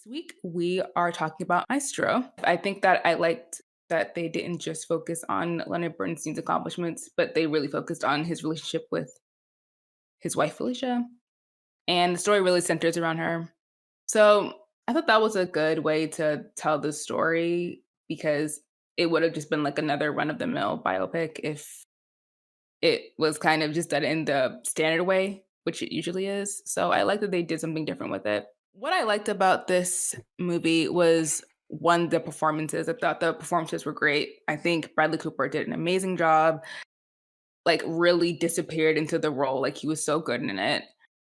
This week, we are talking about Maestro. I think that I liked that they didn't just focus on Leonard Bernstein's accomplishments, but they really focused on his relationship with his wife, Felicia. And the story really centers around her. So I thought that was a good way to tell the story because it would have just been like another run of the mill biopic if it was kind of just done in the standard way, which it usually is. So I like that they did something different with it. What I liked about this movie was one, the performances. I thought the performances were great. I think Bradley Cooper did an amazing job, like really disappeared into the role. Like he was so good in it.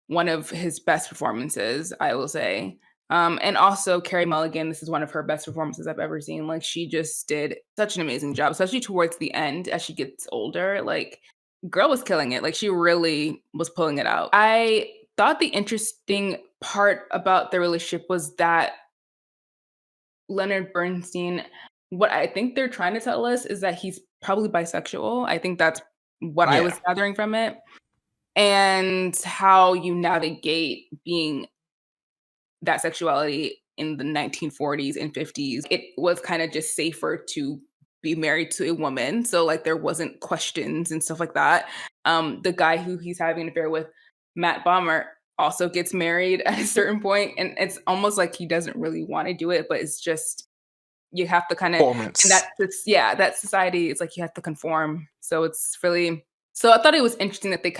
One of his best performances, I will say. And also Carey Mulligan, this is one of her best performances I've ever seen. Like she just did such an amazing job, especially towards the end as she gets older. Like girl was killing it. Like she really was pulling it out. I thought the interesting part about the relationship was that Leonard Bernstein, what I think they're trying to tell us is that he's probably bisexual. I think that's what I Yeah. was gathering from it. And how you navigate being that sexuality in the 1940s and 50s. It was kind of just safer to be married to a woman. So like there wasn't questions and stuff like that. The guy who he's having an affair with, Matt Bomber, also gets married at a certain point, and it's almost like he doesn't really want to do it, but it's just you have to kind of, and Performance. that society is like you have to conform. So it's really, so I thought it was interesting that they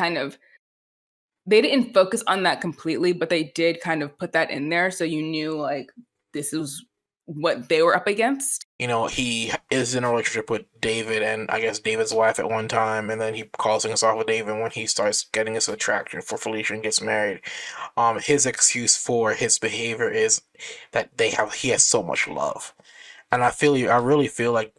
didn't focus on that completely, but they did kind of put that in there so you knew like this is what they were up against. He is in a relationship with David and I guess David's wife at one time, and then he calls things off with David when he starts getting his attraction for Felicia and gets married. His excuse for his behavior is that he has so much love. And I really feel like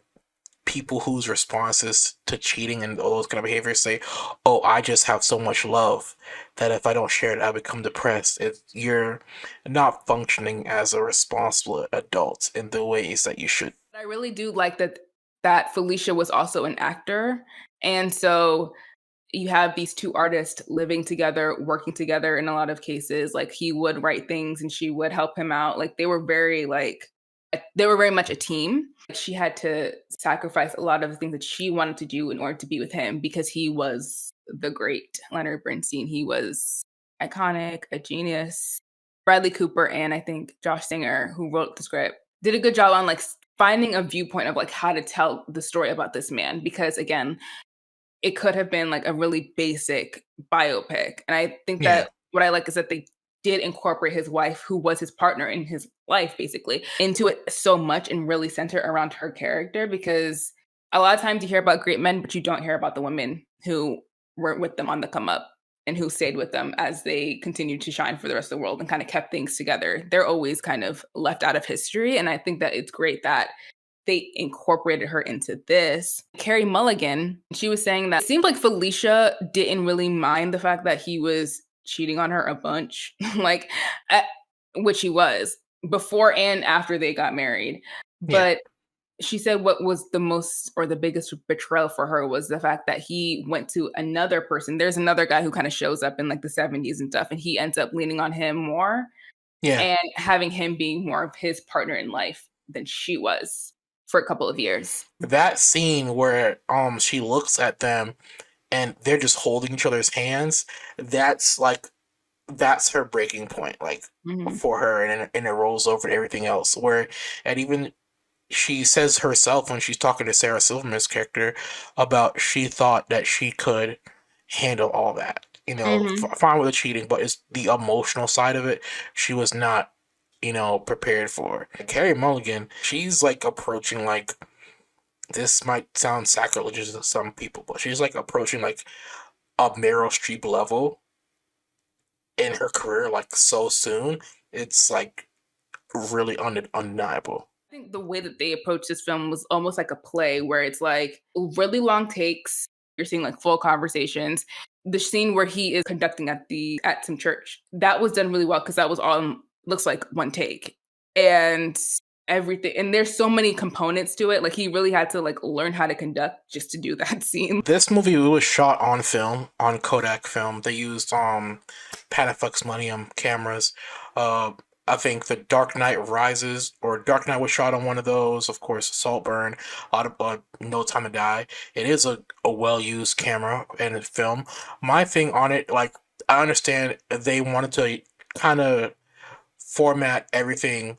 people whose responses to cheating and all those kind of behaviors say, "Oh, I just have so much love that if I don't share it, I become depressed." You're not functioning as a responsible adult in the ways that you should. I really do like that Felicia was also an actor, and so you have these two artists living together, working together in a lot of cases. Like he would write things and she would help him out. Like they were very much a team. She had to sacrifice a lot of the things that she wanted to do in order to be with him because he was the great Leonard Bernstein. He was iconic, a genius. Bradley Cooper and I think Josh Singer, who wrote the script, did a good job on like finding a viewpoint of like how to tell the story about this man because again, it could have been like a really basic biopic. And I think Yeah. that what I like is that they did incorporate his wife, who was his partner in his life, basically, into it so much and really center around her character because a lot of times you hear about great men, but you don't hear about the women who were with them on the come up and who stayed with them as they continued to shine for the rest of the world and kind of kept things together. They're always kind of left out of history. And I think that it's great that they incorporated her into this. Carey Mulligan, she was saying that it seemed like Felicia didn't really mind the fact that he was cheating on her a bunch, like, which he was before and after they got married. Yeah. But she said what was the most or the biggest betrayal for her was the fact that he went to another person. There's another guy who kind of shows up in like the 70s and stuff, and he ends up leaning on him more Yeah. and having him being more of his partner in life than she was for a couple of years. That scene where she looks at them and they're just holding each other's hands, that's her breaking point, like Mhm. for her, and it rolls over to everything else. And even she says herself when she's talking to Sarah Silverman's character about she thought that she could handle all that. Mhm. Fine with the cheating, but it's the emotional side of it she was not, prepared for. Carrie Mulligan, she's like approaching like this might sound sacrilegious to some people, but she's like approaching like a Meryl Streep level in her career like so soon. It's like really undeniable. I think the way that they approached this film was almost like a play where it's like really long takes. You're seeing like full conversations. The scene where he is conducting at some church, that was done really well because that was all looks like one take. And everything, and there's so many components to it. Like he really had to like learn how to conduct just to do that scene. This movie was shot on film, on Kodak film. They used Panaflex Millennium cameras. Uh I think The Dark Knight Rises or Dark Knight was shot on one of those. Of course, Saltburn, a lot of No Time to Die. It is a well used camera and film. My thing on it, like I understand they wanted to kind of format everything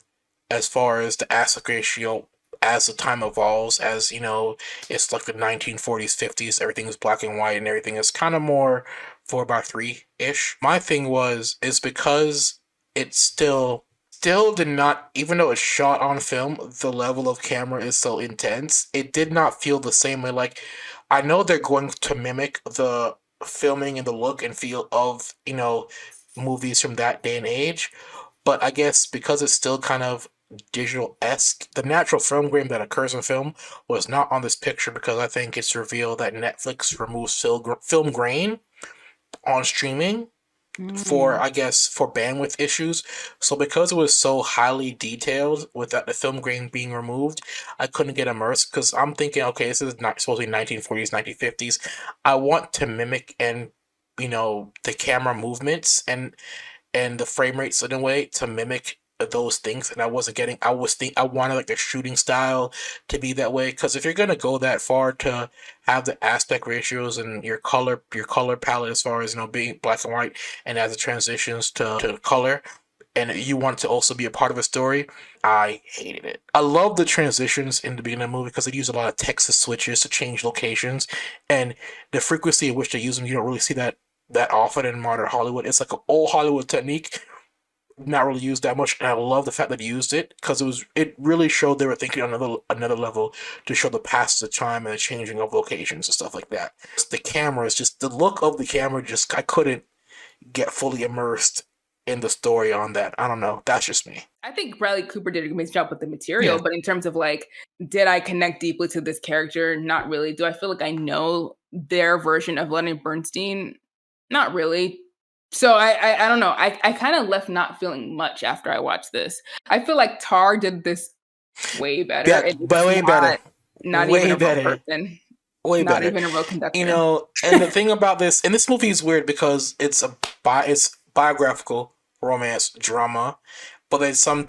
as far as the aspect ratio as the time evolves, as you know, it's like the 1940s, 50s, everything is black and white and everything is kind of more 4:3 ish. My thing is because it's still did not, even though it's shot on film, the level of camera is so intense, it did not feel the same way. Like, I know they're going to mimic the filming and the look and feel of, you know, movies from that day and age, but I guess because it's still kind of digital-esque, the natural film grain that occurs in film was not on this picture because I think it's revealed that Netflix removes film grain on streaming for, Mm. I guess, for bandwidth issues. So because it was so highly detailed without the film grain being removed, I couldn't get immersed because I'm thinking, okay, this is not supposed to be 1940s, 1950s. I want to mimic and, you know, the camera movements and the frame rates in a way to mimic those things, and I wasn't getting. I wanted like the shooting style to be that way, because if you're gonna go that far to have the aspect ratios and your color palette as far as, you know, being black and white, and as it transitions to color, and you want to also be a part of a story, I hated it. I love the transitions in the beginning of the movie because they use a lot of Texas switches to change locations, and the frequency at which they use them, you don't really see that often in modern Hollywood. It's like an old Hollywood technique, not really used that much, and I love the fact that he used it because it really showed they were thinking on another level to show the passage of time and the changing of locations and stuff like that. The camera is just the look of the camera. Just I couldn't get fully immersed in the story on that. I don't know. That's just me. I think Bradley Cooper did a amazing job with the Yeah, material, but in terms of like, did I connect deeply to this character? Not really. Do I feel like I know their version of Leonard Bernstein? Not really. So I don't know. I kind of left not feeling much after I watched this. I feel like Tar did this way better, yeah, and but it's way better, not even way a real better, person, way not better. even a real You conductor. know, and the thing about this, and this movie is weird because it's biographical romance drama, but then some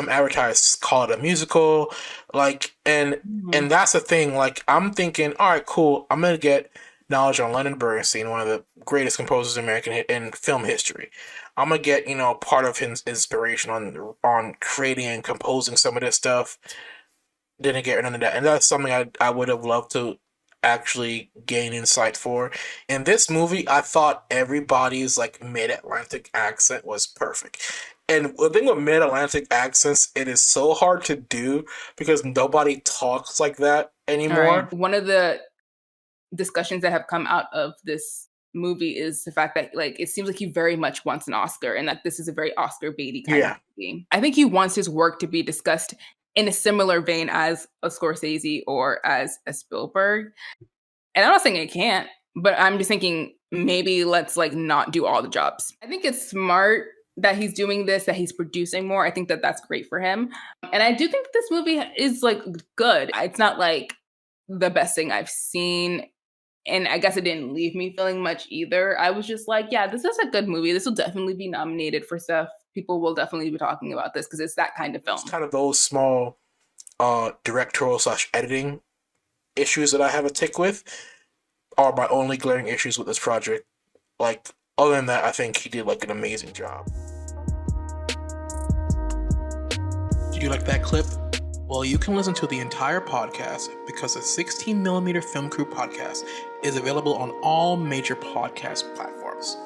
advertisers call it a musical, like, and Mhm. that's the thing. Like, I'm thinking, all right, cool. I'm gonna get knowledge on Leonard Bernstein, one of the greatest composers in in film history. I'm gonna get, you know, part of his inspiration on creating and composing some of this stuff. Didn't get none of that, and that's something I would have loved to actually gain insight for. In this movie, I thought everybody's like mid-Atlantic accent was perfect. And the thing with mid-Atlantic accents, it is so hard to do because nobody talks like that All right. anymore. One of the discussions that have come out of this movie is the fact that like it seems like he very much wants an Oscar and that this is a very Oscar baity kind of Yeah. movie. I think he wants his work to be discussed in a similar vein as a Scorsese or as a Spielberg. And I'm not saying it can't, but I'm just thinking maybe let's like not do all the jobs. I think it's smart that he's doing this, that he's producing more. I think that that's great for him. And I do think that this movie is like good. It's not like the best thing I've seen, and I guess it didn't leave me feeling much either. I was just like, yeah, this is a good movie. This will definitely be nominated for stuff. People will definitely be talking about this because it's that kind of It's film. kind of those small directorial slash editing issues that I have a tick with are my only glaring issues with this project. Like, other than that, I think he did like an amazing job. Did you like that clip? Well, you can listen to the entire podcast because the 16mm Film Crew podcast is available on all major podcast platforms.